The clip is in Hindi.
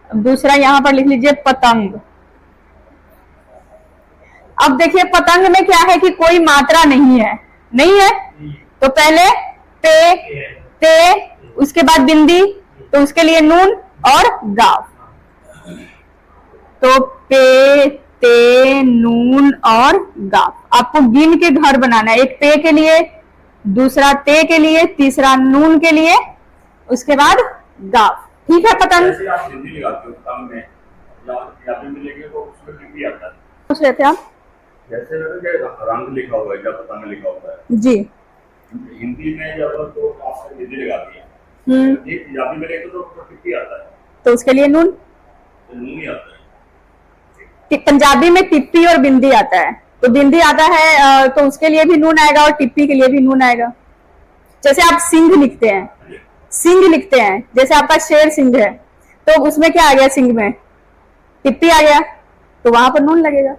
दूसरा यहाँ पर लिख लीजिए पतंग। अब देखिए पतंग में क्या है कि कोई मात्रा नहीं है, नहीं है, तो पहले पे, ते, उसके बाद बिंदी, तो उसके लिए नून और गाफ। तो पे, ते, नून और गाफ। आपको गिन के घर बनाना है, एक पे के लिए, दूसरा ते के लिए, तीसरा नून के लिए, उसके बाद गाफ। ठीक है पतंग? जैसे आप हिंदी लगाते हो पतंग में या पंजाबी में लिखे तो उसमें लिपि आता है। पूछ रहे थे आप? जैसे रंग लिखा हुआ है जब पतंग लिखा होता है जी। हिंदी में जब तो आप हिंदी लगाती है, एक पंजाबी में लिखे तो लिपि आता है, तो उसके लिए नून, तो नून ही आता है। पंजाबी में टिप्पी और बिंदी आता है, तो बिंदी आता है तो उसके लिए भी नून आएगा और टिप्पी के लिए भी नून आएगा। जैसे आप सिंह लिखते हैं, सिंह लिखते हैं, जैसे आपका शेर सिंह है, तो उसमें क्या आ गया, सिंह में टिप्पी आ गया, तो वहां पर नून लगेगा।